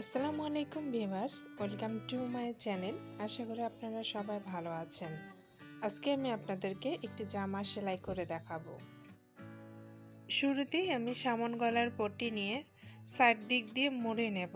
Assalamualaikum viewers, welcome to my channel. আশা করি আপনারা সবাই ভালো আছেন। আজকে আমি আপনাদেরকে একটি জামা সেলাই করে দেখাবো। শুরুতেই আমি সামন গলার পট্টি নিয়ে সাইড দিক দিয়ে মুড়ে নেব।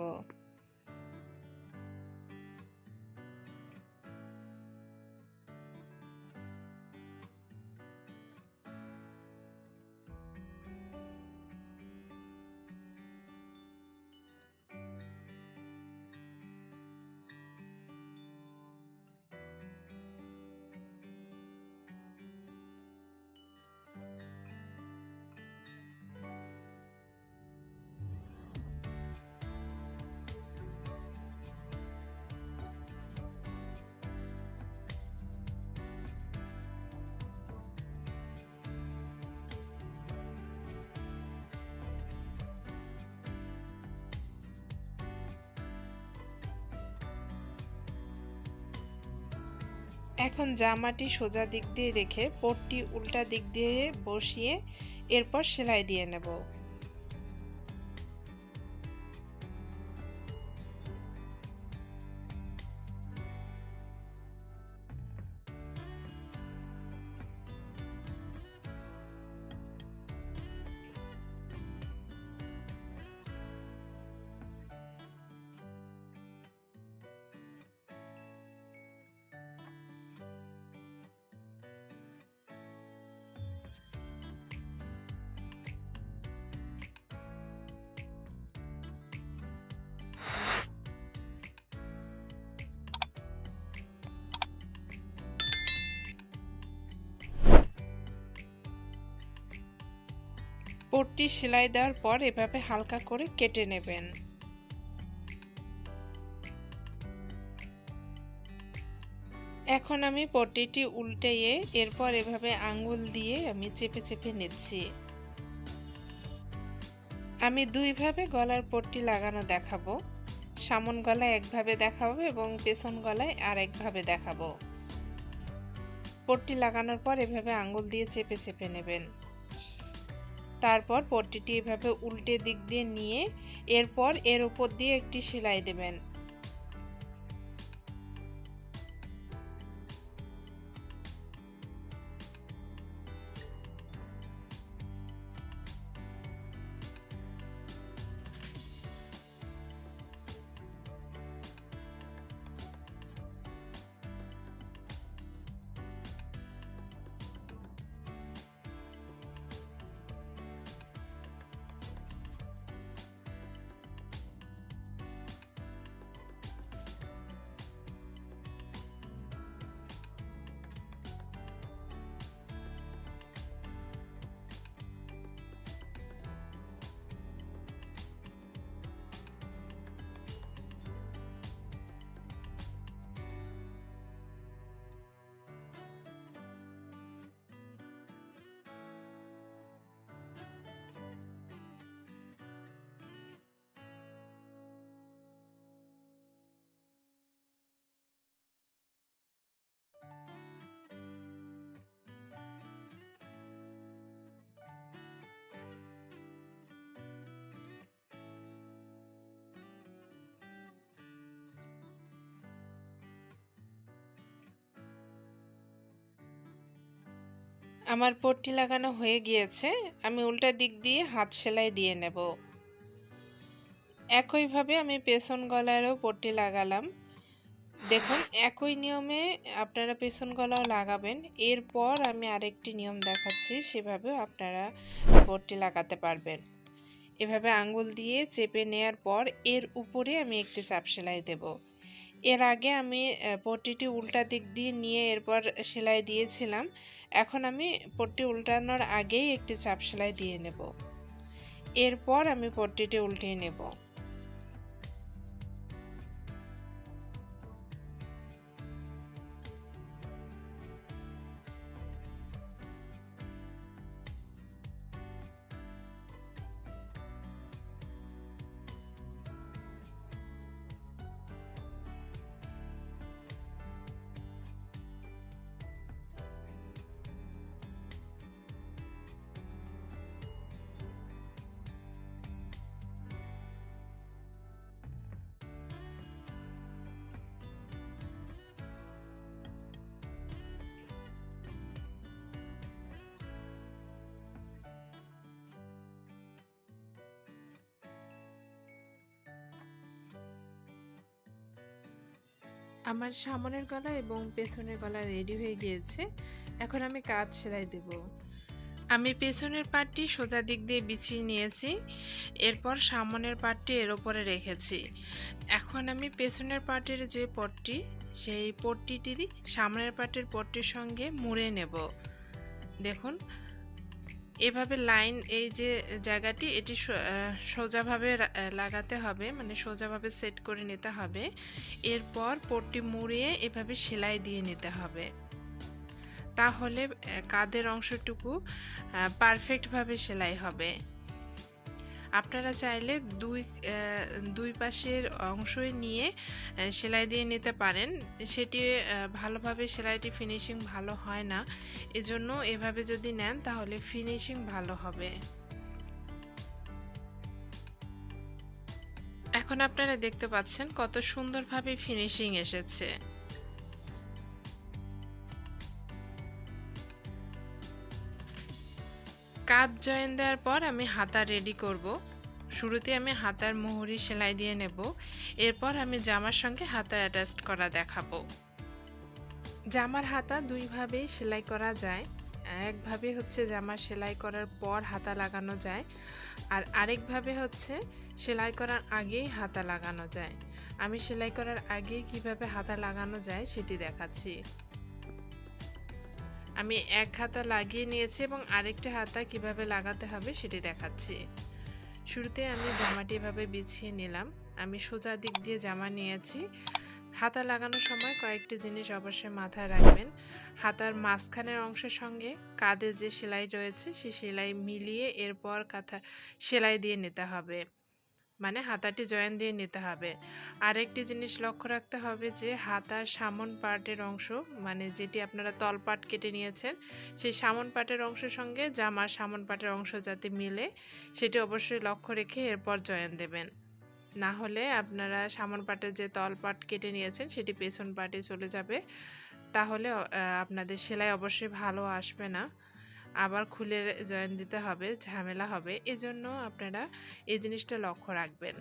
এখন জামাটি সোজা দিক দিয়ে রেখে পট্টি উল্টা দিক দিয়ে বসিয়ে এরপর সেলাই দিয়ে নেব। পট্টি সেলাই দেওয়ার পর এভাবে হালকা করে কেটে নেবেন। এখন আমি পট্টিটি উল্টিয়ে এরপর এভাবে আঙ্গুল দিয়ে আমি চেপে চেপে নিচ্ছি। আমি দুইভাবে গলার পট্টি লাগানো দেখাবো। সামন গলায় একভাবে দেখাবো এবং পেছন গলায় আরেকভাবে দেখাবো। পট্টি লাগানোর পর এভাবে আঙ্গুল দিয়ে চেপে চেপে নেবেন। তারপর পট্টিটি এভাবে উল্টে দিক দিয়ে নিয়ে এরপর এর উপর দিয়ে একটি সেলাই দেবেন। আমার পট্টি লাগানো হয়ে গিয়েছে। আমি উল্টা দিক দিয়ে হাত সেলাই দিয়ে নেব। একইভাবে আমি পেছন গলায়ও পট্টি লাগালাম। দেখুন একই নিয়মে আপনারা পেছন গলাও লাগাবেন। এরপর আমি আরেকটি নিয়ম দেখাচ্ছি, সেভাবেও আপনারা পট্টি লাগাতে পারবেন। এভাবে আঙ্গুল দিয়ে চেপে নেয়ার পর এর উপরে আমি একটি চাপ সেলাই দেব। এর আগে আমি পট্টিটি উল্টা দিক দিয়ে নিয়ে এরপর সেলাই দিয়েছিলাম। এখন আমি পট্টি উল্টানোর আগেই একটি চাপ সেলাই দিয়ে নেব। এরপর আমি পট্টিটি উল্টিয়ে নেব। আমার সামনের গলা এবং পেছনের গলা রেডি হয়ে গিয়েছে। এখন আমি কাজ সেলাই দেব। আমি পেছনের পাটটি সোজা দিক দিয়ে বিছিয়ে নিয়েছি, এরপর সামনের পাটটি এর উপরে রেখেছি। এখন আমি পেছনের পাটের যে পট্টি, সেই পট্টিটি সামনের পাটের পট্টির সঙ্গে মুড়ে নেব। দেখুন এভাবে লাইন, এই যে জায়গাটি এটি সোজাভাবে লাগাতে হবে, মানে সোজাভাবে সেট করে নিতে হবে। এরপর পট্টি মুড়িয়ে এভাবে সেলাই দিয়ে নিতে হবে, তাহলে কাঁধের অংশটুকু পারফেক্টভাবে সেলাই হবে। আপনারা চাইলে দুই পাশের অংশই নিয়ে সেলাই দিয়ে নিতে পারেন, সেটি ভালোভাবে সেলাইটি ফিনিশিং ভালো হয় না, এজন্য এভাবে যদি নেন তাহলে ফিনিশিং ভালো হবে। এখন আপনারা দেখতে পাচ্ছেন কত সুন্দরভাবে ফিনিশিং এসেছে। কাঁধ জয়েন দেওয়ার পর আমি হাতা রেডি করব। শুরুতে আমি হাতার মুহুরি সেলাই দিয়ে নেব, এরপর আমি জামার সঙ্গে হাতা অ্যাটাচ করা দেখাবো। জামার হাতা দুইভাবেই সেলাই করা যায়। একভাবে হচ্ছে জামার সেলাই করার পর হাতা লাগানো যায়, আর আরেকভাবে হচ্ছে সেলাই করার আগেই হাতা লাগানো যায়। আমি সেলাই করার আগেই কিভাবে হাতা লাগানো যায় সেটি দেখাচ্ছি। আমি এক হাতা লাগিয়ে নিয়েছি এবং আরেকটা হাতা কিভাবে লাগাতে হবে সেটি দেখাচ্ছি। শুরুতে আমি জামাটি এভাবে বিছিয়ে নিলাম। আমি সোজা দিক দিয়ে জামা নিয়েছি। হাতা লাগানোর সময় কয়েকটি জিনিস অবশ্যই মাথায় রাখবেন। হাতার মাঝখানের অংশের সঙ্গে কাঁধে যে সেলাই রয়েছে সেই সেলাই মিলিয়ে এরপর সেলাই দিয়ে নিতে হবে, মানে হাতাটি জয়েন দিয়ে নিতে হবে। আরেকটি জিনিস লক্ষ্য রাখতে হবে যে হাতার সামন পার্টের অংশ, মানে যেটি আপনারা তল পাট কেটে নিয়েছেন, সেই সামন পাটের অংশের সঙ্গে জামার সামন পাটের অংশ যাতে মিলে সেটি অবশ্যই লক্ষ্য রেখে এরপর জয়েন দেবেন। না হলে আপনারা সামন পাটের যে তল পাট কেটে নিয়েছেন সেটি পেছন পাটে চলে যাবে, তাহলে আপনাদের সেলাই অবশ্যই ভালো আসবে না, আবার খুলে জয়েন দিতে হবে, ঝামেলা হবে। এজন্য আপনারা এই জিনিসটা লক্ষ্য রাখবেন।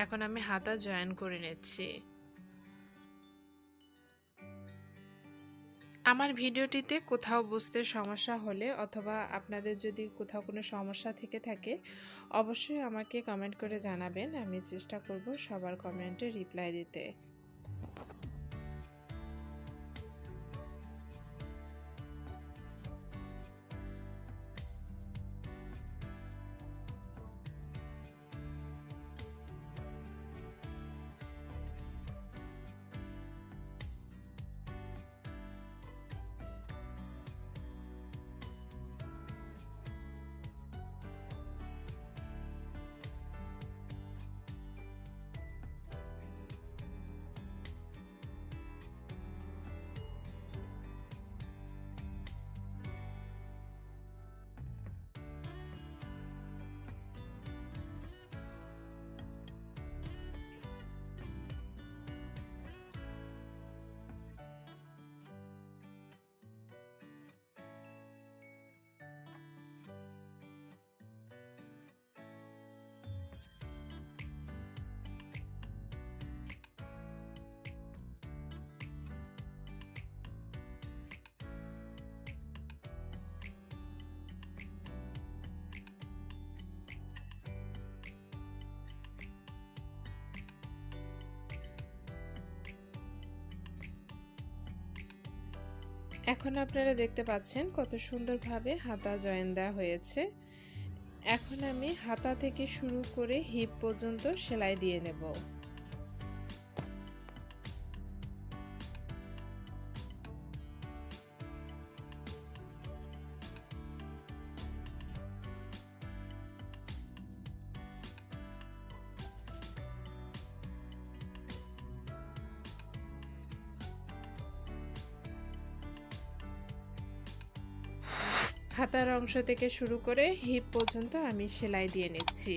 এখন আমি হাতা জয়েন করে নিচ্ছি। আমার ভিডিওটিতে কোথাও বুঝতে সমস্যা হলে অথবা আপনাদের যদি কোথাও কোনো সমস্যা থেকে থাকে অবশ্যই আমাকে কমেন্ট করে জানাবেন, আমি চেষ্টা করব সবার কমেন্টে রিপ্লাই দিতে। এখন আপনারা দেখতে পাচ্ছেন কত সুন্দরভাবে হাতা জয়েন দেওয়া হয়েছে। এখন আমি হাতা থেকে শুরু করে হিপ পর্যন্ত সেলাই দিয়ে নেব। হাতার অংশ থেকে শুরু করে হিপ পর্যন্ত আমি সেলাই দিয়ে নিচ্ছি।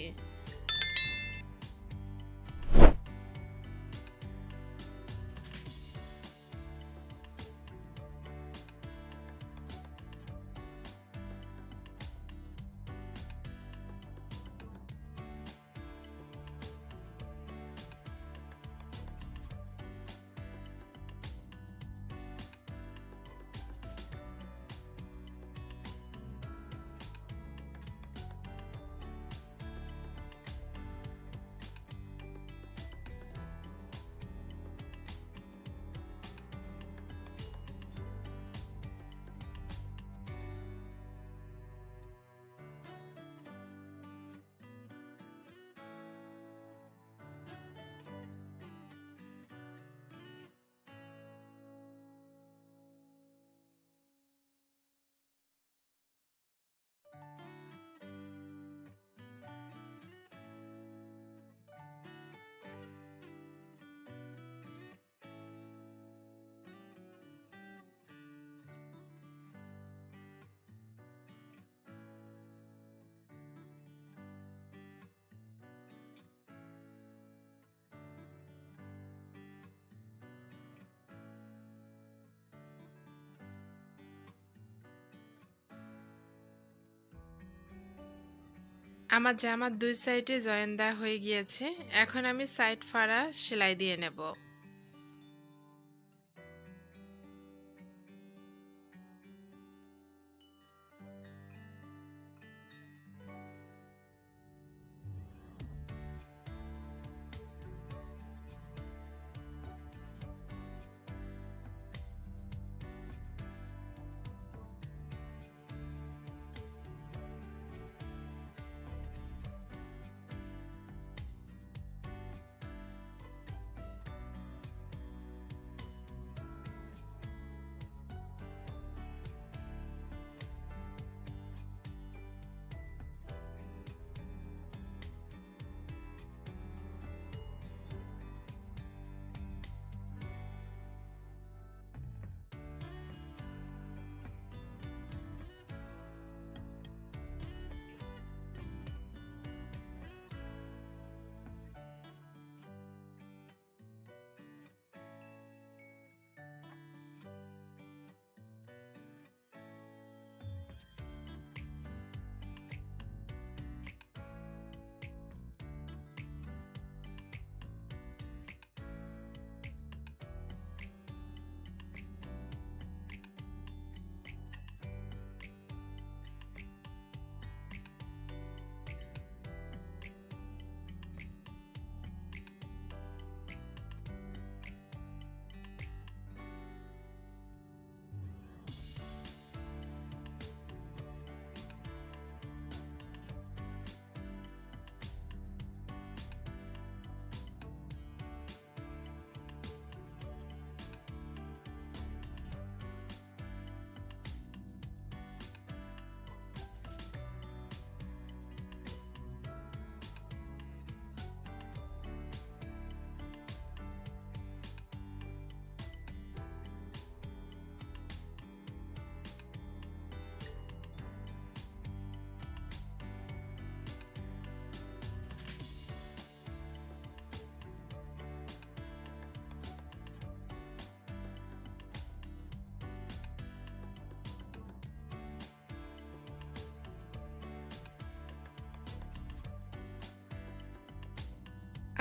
আমার জামার দুই সাইডে জয়েন দেওয়া হয়ে গিয়েছে। এখন আমি সাইড ফাড়া সেলাই দিয়ে নেব।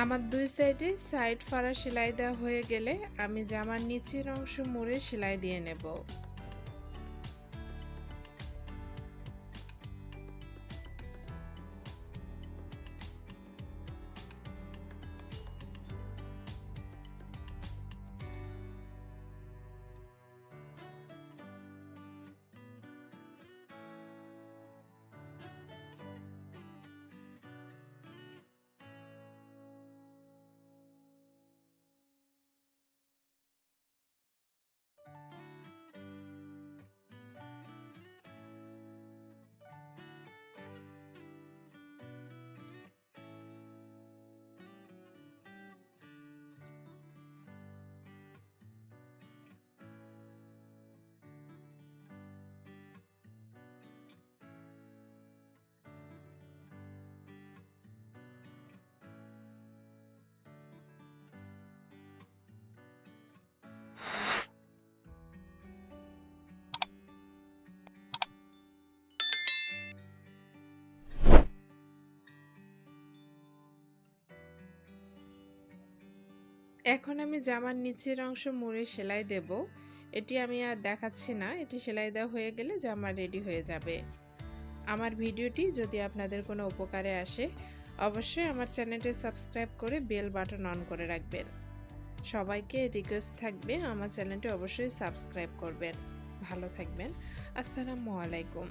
আমার দুই সাইডে সাইড ফাড়া সেলাই দেওয়া হয়ে গেলে আমি জামার নিচের অংশ মুড়ে সেলাই দিয়ে নেব। এখন আমি জামার নিচের অংশ মুড়ে সেলাই দেব। এটি আমি আর দেখাচ্ছি না, এটি সেলাই দেওয়া হয়ে গেলে জামা রেডি হয়ে যাবে। আমার ভিডিওটি যদি আপনাদের কোনো উপকারে আসে অবশ্যই আমার চ্যানেলটি সাবস্ক্রাইব করে বেল বাটন অন করে রাখবেন। সবাইকে রিকোয়েস্ট থাকবে আমার চ্যানেলটি অবশ্যই সাবস্ক্রাইব করবেন। ভালো থাকবেন। আসসালামু আলাইকুম।